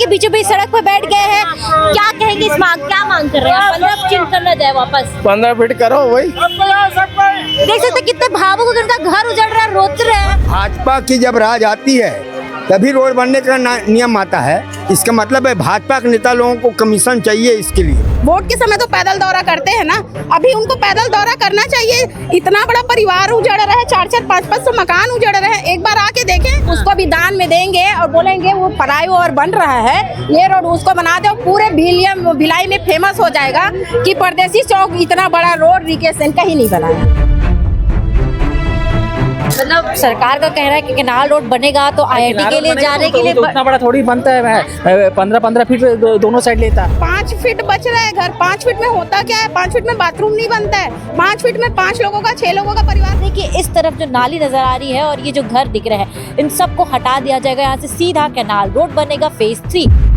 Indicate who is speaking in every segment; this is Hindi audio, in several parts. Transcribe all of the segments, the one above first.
Speaker 1: के बीचों बीच सड़क पर बैठ गए हैं। क्या कहेंगे इस मांग, क्या मांग कर रहे हैं? 15 फीट करना जाए वापस,
Speaker 2: 15 फीट करो। वही
Speaker 1: देख सकते कितने भावुक होकर उनका घर उजड़ रहा है, रोते रहे हैं।
Speaker 2: भाजपा की जब राज आती है तभी रोड बनने का नियम आता है। इसका मतलब है भाजपा के नेता लोगों को कमीशन चाहिए इसके लिए।
Speaker 3: वोट के समय तो पैदल दौरा करते हैं ना, अभी उनको पैदल दौरा करना चाहिए। इतना बड़ा परिवार उजड़ रहा है, 4-4, 5-5 सौ मकान उजड़ रहे हैं। एक बार आके देखें, उसको भी दान में देंगे और बोलेंगे वो फ्लाईओवर बन रहा है, ये रोड उसको बना दो, पूरे भिलाई में फेमस हो जाएगा कि परदेसी चौक इतना बड़ा रोड रिकेशन कहीं नहीं बनाया।
Speaker 1: मतलब सरकार का कहना है कि कैनाल रोड बनेगा तो IIT के लिए जाने के लिए
Speaker 4: उतना बड़ा थोड़ी बनता है। 15-15 फीट दोनों साइड लेता है।
Speaker 3: 5 फीट बच रहा है घर, 5 फीट में होता क्या है? 5 फीट में बाथरूम नहीं बनता है। 5 फीट में 5 लोगों का 6 लोगों का परिवार।
Speaker 1: देखिए इस तरफ जो नाली नजर आ रही है और ये जो घर दिख रहे हैं, इन सबको हटा दिया जाएगा। यहाँ से सीधा कैनाल रोड बनेगा फेज 3।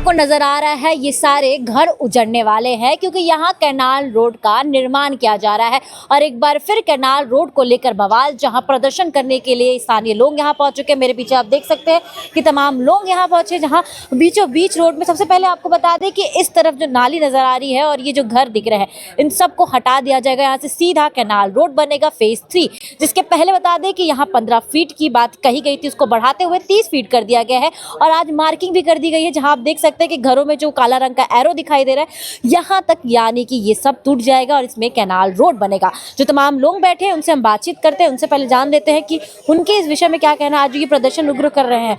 Speaker 1: को नजर आ रहा है ये सारे घर उजड़ने वाले हैं क्योंकि यहाँ कैनाल रोड का निर्माण किया जा रहा है। और एक बार फिर कैनाल रोड को लेकर बवाल, जहाँ प्रदर्शन करने के लिए स्थानीय लोग यहाँ पहुंच चुके हैं। मेरे पीछे आप देख सकते हैं कि तमाम लोग यहाँ पहुंचे, जहाँ बीचों बीच रोड में सबसे पहले आपको बता दें कि इस तरफ जो नाली नजर आ रही है और ये जो घर दिख रहे हैं, इन सबको हटा दिया जाएगा। यहाँ से सीधा कैनाल रोड बनेगा फेज 3, जिसके पहले बता दें कि यहाँ 15 फीट की बात कही गई थी, उसको बढ़ाते हुए 30 फीट कर दिया गया है। और आज मार्किंग भी कर दी गई है, जहाँ आप देख सकते हैं कि घरों में जो काला रंग का एरो दिखाई दे रहा है, यहाँ तक यानी कि ये सब टूट जाएगा और इसमें कैनाल रोड बनेगा। जो तमाम लोग बैठे हैं उनसे हम बातचीत करते हैं, उनसे पहले जान लेते हैं कि उनके इस विषय में क्या कहना। आज ये प्रदर्शन उग्र कर रहे हैं,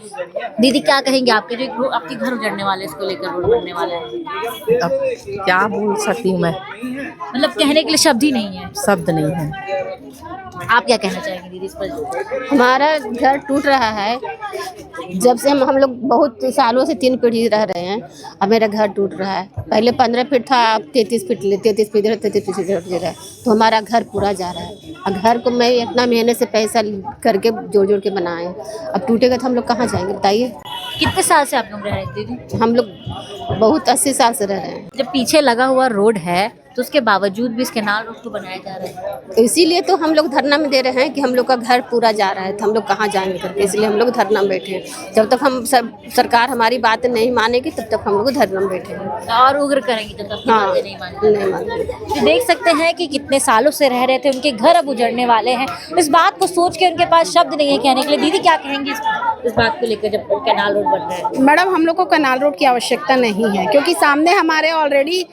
Speaker 1: दीदी क्या कहेंगे? आपके जो आपके घर उजड़ने वाले, इसको लेकर रोड बनने वाला है,
Speaker 5: अब क्या बोल सकती हूँ मैं,
Speaker 1: मतलब कहने के लिए शब्द ही नहीं है,
Speaker 5: शब्द नहीं है।
Speaker 1: आप क्या कहना चाहेंगे दीदी इस पर?
Speaker 6: हमारा घर टूट रहा है, जब से हम लोग बहुत सालों से 3 पीढ़ी रह रहे हैं। अब मेरा घर टूट रहा है। पहले 15 फीट था, अब 33 फीट 33 फीट 33 फीट रहा है, तो हमारा घर पूरा जा रहा है। अब घर को मैं इतना मेहनत से पैसा करके जोड़ जोड़ के बनाए, अब टूटेगा तो हम लोग कहाँ जाएंगे बताइए।
Speaker 1: कितने साल से आप लोग रह रहे हैं दीदी?
Speaker 6: हम लोग बहुत 80 साल से रह रहे हैं।
Speaker 1: जब पीछे लगा हुआ रोड है तो उसके बावजूद भी इस कैनाल रोड को बनाया जा रहा है।
Speaker 6: इसीलिए तो हम लोग धरना में दे रहे हैं कि हम लोग का घर पूरा जा रहा है, तो हम लोग कहाँ जाएंगे करके, इसलिए हम लोग धरना में बैठे हैं। जब तक हम सरकार हमारी बात नहीं मानेगी तब तक हम लोग धरना में बैठे हैं
Speaker 1: और उग्र करेंगे जब तक
Speaker 6: हाँ,
Speaker 1: बातें नहीं मानेंगे।
Speaker 6: नहीं मानेंगे।
Speaker 1: तो देख सकते हैं कि कितने सालों से रह रहे थे, उनके घर अब उजड़ने वाले हैं। इस बात को सोच के उनके पास शब्द नहीं है कहने के लिए। दीदी क्या कहेंगे इस बात को लेकर जब कैनाल रोड बन रहा है?
Speaker 3: मैडम हम लोग को कैनाल रोड की आवश्यकता नहीं है, क्योंकि सामने हमारे ऑलरेडी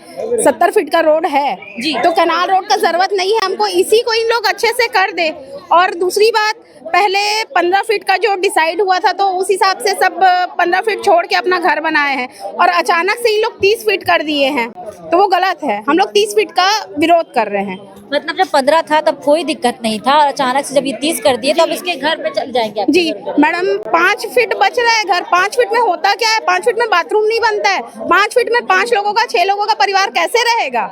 Speaker 3: 70 फीट का रोड है जी, तो कैनाल रोड का जरूरत नहीं है हमको। इसी को इन लोग अच्छे से कर दे। और दूसरी बात, पहले 15 फीट का जो डिसाइड हुआ था तो उस हिसाब से सब 15 फीट छोड़ के अपना घर बनाए हैं, और अचानक से इन लोग 30 फीट कर दिए हैं, तो वो गलत है। हम लोग 30 फीट का विरोध कर रहे हैं।
Speaker 1: मतलब जब 15 था तब कोई दिक्कत नहीं था, और अचानक से जब ये 30 कर दिए तो अब इसके घर पे चल जाएंगे आप?
Speaker 3: जी मैडम, 5 फीट बच रहा है घर। 5 फीट में होता क्या है? 5 फीट में बाथरूम नहीं बनता है। 5 फीट में 5 लोगों का 6 लोगों का परिवार कैसे रहेगा?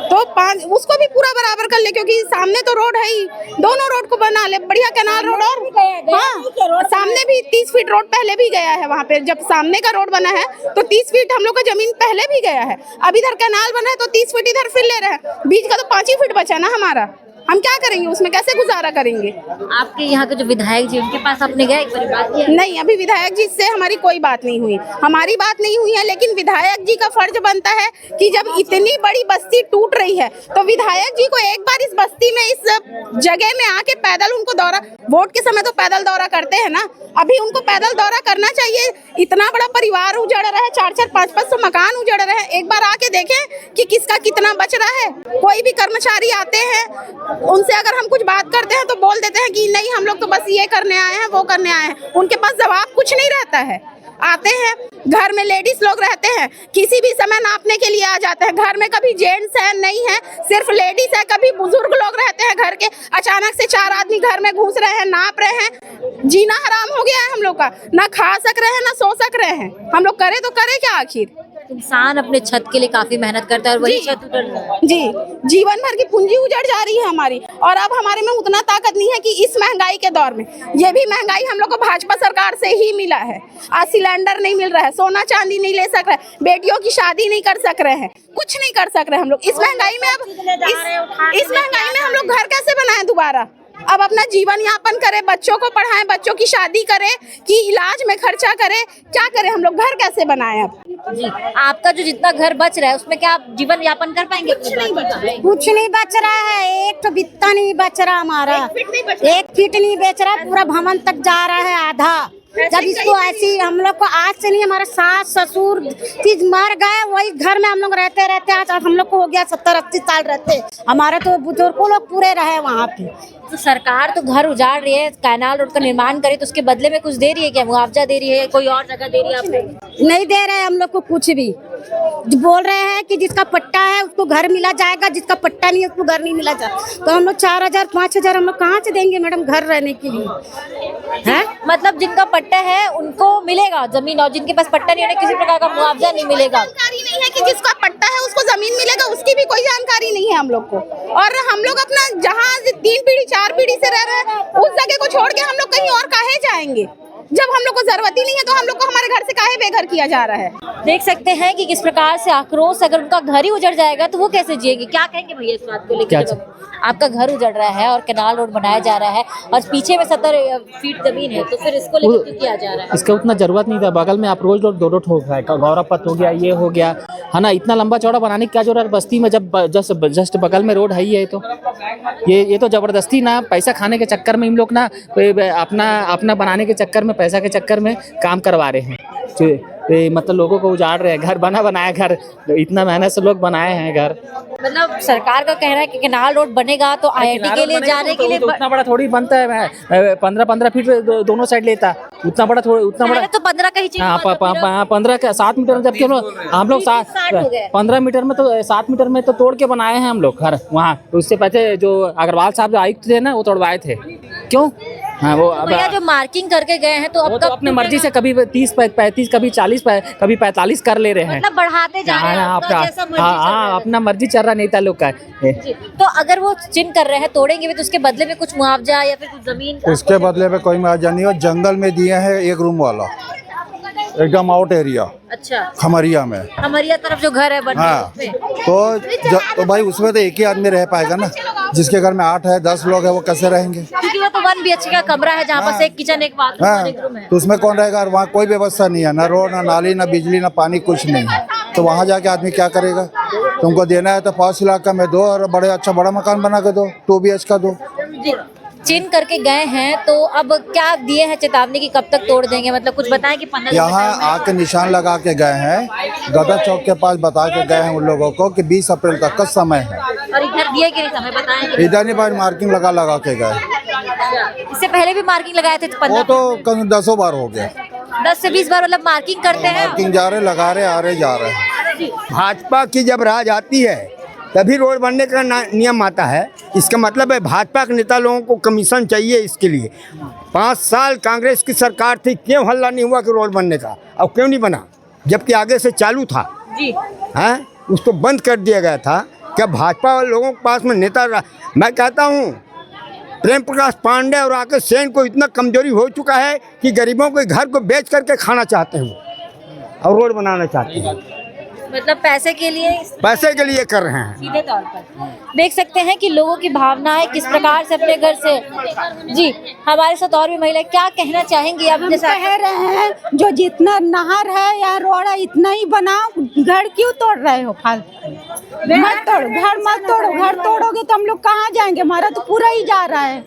Speaker 3: तो 5 उसको भी पूरा बराबर कर ले, क्योंकि सामने तो रोड है ही, दोनों रोड को बना ले बढ़िया कैनाल रोड। और हाँ, सामने भी 30 फीट रोड पहले भी गया है। वहाँ पे जब सामने का रोड बना है तो 30 फीट हम लोग का जमीन पहले भी गया है। अब इधर कैनाल बना है तो 30 फीट इधर फिर ले रहे हैं, बीच का तो 5 ही फीट बचा ना हमारा। हम क्या करेंगे उसमें, कैसे गुजारा करेंगे?
Speaker 1: आपके यहाँ के जो विधायक जी, उनके पास आपने गए एक बार बात किया?
Speaker 3: नहीं, अभी विधायक जी से हमारी कोई बात नहीं हुई। हमारी बात नहीं हुई है, लेकिन विधायक जी का फर्ज बनता है कि जब इतनी बड़ी बस्ती टूट रही है तो विधायक जी को एक बार इस बस्ती में, इस जगह में आके पैदल उनको दौरा, वोट के समय तो पैदल दौरा करते हैं ना, अभी उनको पैदल दौरा करना चाहिए। इतना बड़ा परिवार उजड़ रहा है, 4-4, 5-5 सौ मकान उजड़ रहे हैं। एक बार आके देखें कि किसका कितना बच रहा है। कोई भी कर्मचारी आते हैं, उनसे अगर हम कुछ बात करते हैं तो बोल देते हैं कि नहीं हम लोग तो बस ये करने आए हैं, वो करने आए हैं। उनके पास जवाब कुछ नहीं रहता है। आते हैं, घर में लेडीज लोग रहते हैं, किसी भी समय नापने के लिए आ जाते हैं। घर में कभी जेंट्स है नहीं है, सिर्फ लेडीज है। कभी बुजुर्ग लोग रहते हैं घर के, अचानक से 4 आदमी घर में घुस रहे हैं, नाप रहे हैं। जीना हराम हो गया है हम लोग का, ना खा सक रहे हैं ना सो सक रहे हैं। हम लोग करे तो करे क्या आखिर?
Speaker 1: इंसान अपने छत के लिए काफी मेहनत करता है और वही छत उजड़ रहा है।
Speaker 3: जी, जीवन भर की पूंजी उजड़ जा रही है हमारी, और अब हमारे में उतना ताकत नहीं है कि इस महंगाई के दौर में, ये भी महंगाई हम लोग को भाजपा सरकार से ही मिला है। आज सिलेंडर नहीं मिल रहा है, सोना चांदी नहीं ले सक रहे, बेटियों की शादी नहीं कर सक रहे हैं, कुछ नहीं कर सक रहे हम लोग इस महंगाई में। अब इस महंगाई में हम लोग घर कैसे बनाएं दोबारा? अब अपना जीवन यापन करे, बच्चों को पढ़ाएं, बच्चों की शादी करें, कि इलाज में खर्चा करें, क्या करें हम लोग, घर कैसे बनाएं अब?
Speaker 1: जी, आपका जो जितना घर बच रहा है उसमें क्या आप जीवन यापन कर पाएंगे?
Speaker 3: कुछ नहीं बच रहा है।
Speaker 7: कुछ नहीं बच रहा है, एक तो बित्ता नहीं बच रहा हमारा, एक फीट नहीं बेच रहा, पूरा भवन तक जा रहा है आधा। जब इसको ऐसी हम लोग को आज से नहीं, हमारे सास ससुर चीज मर गए, वही घर में हम लोग रहते रहते आज हम लोग को हो गया 70-80 साल रहते, हमारे तो बुजुर्गों लोग पूरे रहे वहाँ पे।
Speaker 1: तो सरकार तो घर उजाड़ रही है, कैनाल रोड का निर्माण करे, तो उसके बदले में कुछ दे रही है क्या? मुआवजा दे रही है, कोई और जगह दे रही है आपको?
Speaker 7: नहीं दे रहे हम लोग को कुछ भी। बोल रहे हैं कि जिसका पट्टा है उसको घर मिला जाएगा, जिसका पट्टा नहीं है उसको घर नहीं मिला जाएगा। तो हम लोग 4,000-5,000 हम लोग कहाँ से देंगे मैडम घर रहने के लिए? है
Speaker 1: मतलब जिनका पट्टा है उनको मिलेगा जमीन, और जिनके पास पट्टा नहीं है किसी प्रकार का मुआवजा नहीं मिलेगा।
Speaker 3: जानकारी नहीं है कि जिसका पट्टा है उसको जमीन मिलेगा, उसकी भी कोई जानकारी नहीं है हम लोग को। और हम लोग अपना जहाँ 3 पीढ़ी 4 पीढ़ी से रह रहे हैं उस जगह को छोड़ के हम लोग कहीं और काहे जाएंगे? जब हम लोग को जरूरत ही नहीं है तो हम लोग को हमारे घर से काहे बेघर किया जा रहा है?
Speaker 1: देख सकते हैं कि किस प्रकार से आक्रोश, अगर उनका घर ही उजड़ जाएगा तो वो कैसे जिएंगे? क्या कहेंगे भैया इस बात को लेकर? जब आपका घर उजड़ रहा है और कैनाल रोड बनाया जा रहा है और पीछे में 70 फीट जमीन है, तो फिर इसको लेकर क्यों किया जा रहा है?
Speaker 4: इसका उतना जरूरत नहीं था, बगल में अप्रोच रोड 2 रोड हो गया, गौरव पथ हो गया, ये हो गया है ना, इतना लंबा चौड़ा बनाने की क्या जरूरत? बस्ती में जब जस्ट बगल में रोड है ही है, तो ये तो जबरदस्ती ना पैसा खाने के चक्कर में इन लोग ना अपना बनाने के चक्कर में, पैसा के चक्कर में काम करवा रहे हैं। मतलब लोगों को उजाड़ रहे हैं, घर बनाया घर, इतना मेहनत से लोग बनाए हैं घर।
Speaker 1: मतलब सरकार का कहना है कि कैनाल रोड बनेगा तो IIT के लिए जाने के लिए
Speaker 4: उतना बड़ा थोड़ी बनता है, 15-15 फीट दोनों साइड लेता, उतना बड़ा
Speaker 1: तो 15 का ही चाहिए।
Speaker 4: 15 का 7 मीटर, जबकि हम लोग 15 मीटर में तो 7 मीटर में तो तोड़ के बनाए हैं हम लोग घर वहाँ। उससे पहले जो अग्रवाल साहब जो आयुक्त थे ना, वो तोड़वाए थे। क्यों? हाँ, वो
Speaker 1: भैया जो मार्किंग करके गए हैं तो अब
Speaker 4: तो अपने मर्जी से कभी 30-35, कभी 40, कभी 45 कर ले रहे हैं,
Speaker 1: मतलब बढ़ाते जा रहे हैं
Speaker 4: आपका।
Speaker 1: जैसा मर्जी
Speaker 4: हाँ, अपना मर्जी चल रहा नेता लोग का है।
Speaker 1: तो अगर वो चिन्ह कर रहे हैं, तोड़ेंगे भी तो उसके बदले में कुछ मुआवजा या फिर कुछ जमीन?
Speaker 8: उसके बदले में कोई मुआवजा नहीं हो, जंगल में दिए हैं 1 रूम वाला, एकदम आउट एरिया।
Speaker 1: अच्छा,
Speaker 8: खमरिया में,
Speaker 1: खमरिया तरफ जो घर है बनने
Speaker 8: हाँ, तो भाई उसमें तो एक ही आदमी रह पाएगा ना, जिसके घर में 8 है 10 लोग है, वो कैसे रहेंगे?
Speaker 1: क्योंकि वो तो 1 BHK का कमरा है जहाँ पर एक किचन, एक बाथरूम और एक रूम है।
Speaker 8: तो उसमें कौन रहेगा? और वहाँ कोई व्यवस्था नहीं है, ना रोड, ना नाली, ना बिजली, ना पानी, कुछ नहीं है। तो वहाँ जाके आदमी क्या करेगा? तुमको देना है तो पॉश इलाका में दो, और बड़ा मकान बना के दो, 2 BH का दो।
Speaker 1: चिन्ह करके गए हैं, तो अब क्या दिए हैं चेतावनी की कब तक तोड़ देंगे? मतलब कुछ बताएं कि 15
Speaker 8: यहाँ आके निशान लगा के गए हैं, गदा चौक के पास बता के गए हैं उन लोगों को कि 20 अप्रैल तक का समय है।
Speaker 1: और इधर दिए कि नहीं समय बताएं?
Speaker 8: इधर नहीं, बार मार्किंग लगा के गए।
Speaker 1: इससे पहले भी मार्किंग लगाए थे?
Speaker 8: वो तो कहीं 10 बार हो गया,
Speaker 1: 10 से 20 बार मतलब मार्किंग करते हैं।
Speaker 8: मार्किंग जा रहे, लगा रहे, आ रहे, जा रहे हैं।
Speaker 2: भाजपा की जब राज आती है तभी रोड बनने का नियम आता है। इसका मतलब है भाजपा के नेता लोगों को कमीशन चाहिए इसके लिए। 5 साल कांग्रेस की सरकार थी, क्यों हल्ला नहीं हुआ कि रोड बनने का? अब क्यों नहीं बना, जबकि आगे से चालू था
Speaker 1: जी?
Speaker 2: हैं, उसको बंद कर दिया गया था। क्या भाजपा वाले लोगों के पास में नेता मैं कहता हूँ प्रेम प्रकाश पांडे और राकेश सेन को इतना कमजोरी हो चुका है कि गरीबों के घर को बेच करके खाना चाहते हैं और रोड बनाना चाहते हैं।
Speaker 1: मतलब पैसे के लिए
Speaker 2: कर रहे हैं
Speaker 1: सीधे तौर पर। देख सकते हैं कि लोगों की भावनाएं किस प्रकार से अपने घर से। जी, हमारे साथ और भी महिला, क्या कहना चाहेंगी आप? जैसा
Speaker 7: कह रहे हैं जो जितना नहर है या रोड है इतना ही बनाओ, घर क्यों तोड़ रहे हो? फालतू मत तोड़ो, घर मत तोड़ो। घर तोड़ोगे तो हम लोग कहाँ जाएंगे? हमारा तो पूरा ही जा रहा है।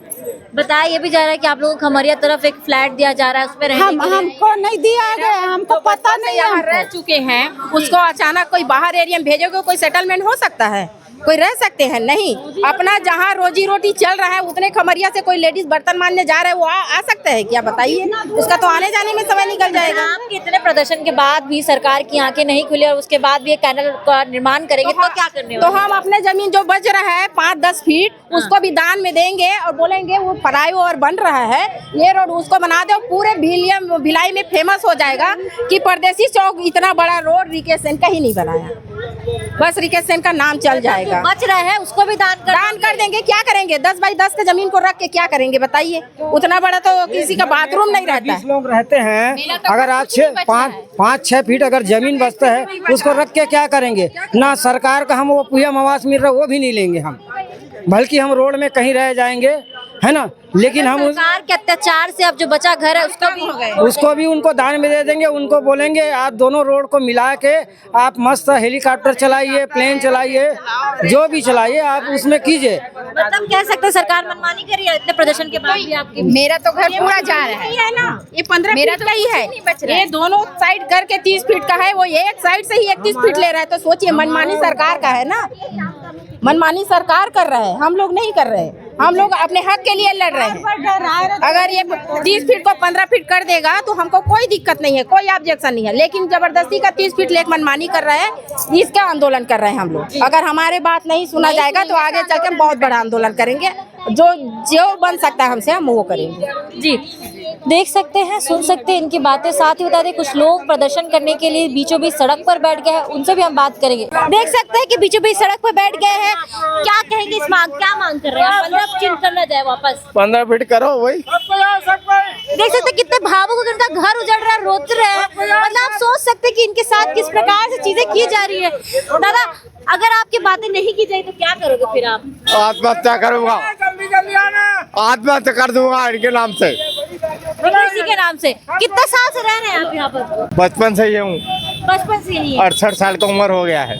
Speaker 1: बताया ये भी जा रहा है कि आप लोगों को खमरिया तरफ एक फ्लैट दिया जा रहा है, उसमें रहने के लिए।
Speaker 7: हमको नहीं दिया गया, हमको पता नहीं है।
Speaker 5: रह चुके हैं, उसको अचानक कोई बाहर एरिया में भेजोगे, कोई सेटलमेंट हो सकता है? कोई रह सकते हैं? नहीं। अपना जहाँ रोजी रोटी चल रहा है उतने खमरिया से कोई लेडीज बर्तन मारने जा रहे हैं, वो आ सकते हैं क्या? बताइए, उसका तो आने जाने में समय निकल जाएगा।
Speaker 1: आपके इतने प्रदर्शन के बाद भी सरकार की आंखें नहीं खुली और उसके बाद भी कैनाल का निर्माण करेंगे तो क्या करने?
Speaker 5: तो हम अपने जमीन जो बच रहा है 5-10 फीट, उसको भी दान में देंगे और बोलेंगे वो फ्लाईओवर बन रहा है, ये रोड उसको बना दो। पूरे भिलाई में फेमस हो जाएगा कि परदेसी चौक इतना बड़ा रोड रिकेश सेन कहीं नहीं बनाया, बस रिकेश सेन का नाम चल जाएगा।
Speaker 1: बच रहा है उसको भी दान
Speaker 5: कर देंगे। क्या करेंगे? 10 बाई 10 के जमीन को रख के क्या करेंगे? बताइए, उतना बड़ा तो किसी का बाथरूम नहीं रहता है।
Speaker 9: लोग रहते हैं, अगर आज 5-6 फीट अगर जमीन बचता है उसको रख के क्या करेंगे? ना सरकार का हम वो पीएम आवास मिल रहा वो भी नहीं लेंगे हम, बल्कि हम रोड में कहीं रह जाएंगे। है ना, लेकिन हम
Speaker 1: सरकार के अत्याचार से अब जो बचा घर है
Speaker 9: उसको भी उनको दान में दे देंगे। उनको बोलेंगे आप दोनों रोड को मिला के आप मस्त हेलीकॉप्टर चलाइए, प्लेन चलाइए, जो भी चलाइए आप उसमें कीजिए।
Speaker 1: मतलब कह सकते हैं सरकार मनमानी कर रही है इतने प्रदर्शन के बाद भी आपकी।
Speaker 5: मेरा तो घर पूरा जा रहा है ना, ये 15 मेरा फीट का ही है, ये दोनों साइड करके 30 फीट का है, वो एक साइड से ही 31 फीट ले रहा है। तो सोचिए मनमानी सरकार का है ना, मनमानी सरकार कर रहा है, हम लोग नहीं कर रहे हैं। हम लोग अपने हक के लिए लड़ रहे हैं। अगर ये 30 फीट को 15 फीट कर देगा तो हमको कोई दिक्कत नहीं है, कोई ऑब्जेक्शन नहीं है, लेकिन जबरदस्ती का 30 फीट लेकर मनमानी कर रहा है, इसका आंदोलन कर रहे हैं हम लोग। अगर हमारे बात नहीं सुना जाएगा तो आगे चल के हम बहुत बड़ा आंदोलन करेंगे, जो बन सकता है हमसे हम वो करेंगे।
Speaker 1: जी, देख सकते हैं, सुन सकते हैं इनकी बातें। साथ ही बता दें कुछ लोग प्रदर्शन करने के लिए बीचों बीच सड़क पर बैठ गए हैं, उनसे भी हम बात करेंगे। देख सकते हैं कि बीचों बीच सड़क पर बैठ गए हैं। क्या कहेंगे इस मांग, क्या मांग कर रहे हैं? 15 फीट करना जाए वापस,
Speaker 2: 15 फीट करो वही।
Speaker 1: देख सकते हैं कितने भावुक होकर उनका घर उजड़ रहा है, रोते रहे हैं। मतलब आप सोच सकते हैं कि इनके साथ किस प्रकार से चीजें की जा रही है। दादा, अगर आपकी बातें नहीं की जाए तो क्या करोगे फिर आप?
Speaker 2: आत्महत्या करूंगा, आत्महत्या कर दूंगा इनके नाम से,
Speaker 1: इसी के नाम से। कितने साल से रह रहे हैं आप यहाँ पर?
Speaker 2: बचपन से ही हूँ,
Speaker 1: बचपन से ही?
Speaker 2: 68 साल की उम्र हो गया है,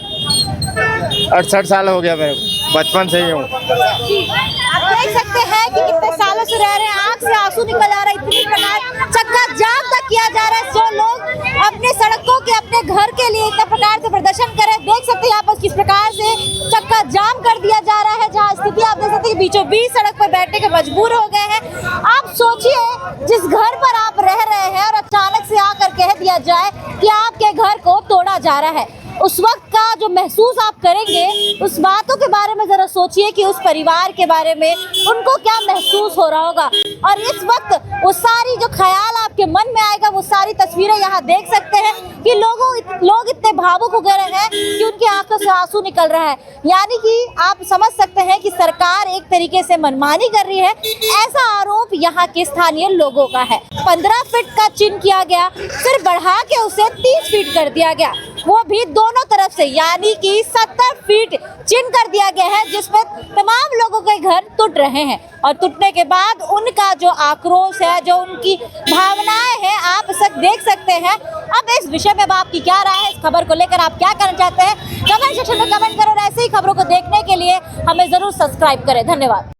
Speaker 2: 68 साल हो गया, मैं बचपन से ही हूँ।
Speaker 1: आप देख सकते हैं कि कितने सालों से रह रहे हैं, आंख से आंसू निकल आ रहा है, इतनी प्रकार चक्का जाम तक किया जा रहा है। जो लोग अपने सड़कों के अपने घर के लिए इस प्रकार से प्रदर्शन कर रहे हैं, देख सकते हैं यहाँ पर किस प्रकार से चक्का जाम कर दिया जा रहा है। जहाँ स्थिति आप देख सकते हैं बीचों बीच सड़क पर बैठने के मजबूर हो गए हैं। आप सोचिए जिस घर पर आप रह रहे हैं और अचानक से आकर कह दिया जाए कि आपके घर को तोड़ा जा रहा है, उस वक्त का जो महसूस आप करेंगे, उस बातों के बारे में जरा सोचिए कि उस परिवार के बारे में उनको क्या महसूस हो रहा होगा। और इस वक्त वो सारी जो ख्याल आपके मन में आएगा, वो सारी तस्वीरें यहाँ देख सकते हैं कि लोग इतने भावुक हो गए हैं कि उनकी आंखों से आंसू निकल रहा है। यानी कि आप समझ सकते हैं कि सरकार एक तरीके से मनमानी कर रही है, ऐसा आरोप यहाँ के स्थानीय लोगों का है। 15 फीट का चिन्ह किया गया, फिर बढ़ा के उसे 30 फीट कर दिया गया, वो भी दोनों तरफ से, यानी कि 70 फीट चिन्ह कर दिया गया है, जिसमें तमाम लोगों के घर टूट रहे हैं। और टूटने के बाद उनका जो आक्रोश है, जो उनकी भावनाएं हैं, आप सब देख सकते हैं। अब इस विषय में आपकी क्या राय है, इस खबर को लेकर आप क्या करना चाहते हैं, कमेंट सेक्शन में कमेंट करो। और ऐसे ही खबरों को देखने के लिए हमें जरूर सब्सक्राइब करें। धन्यवाद।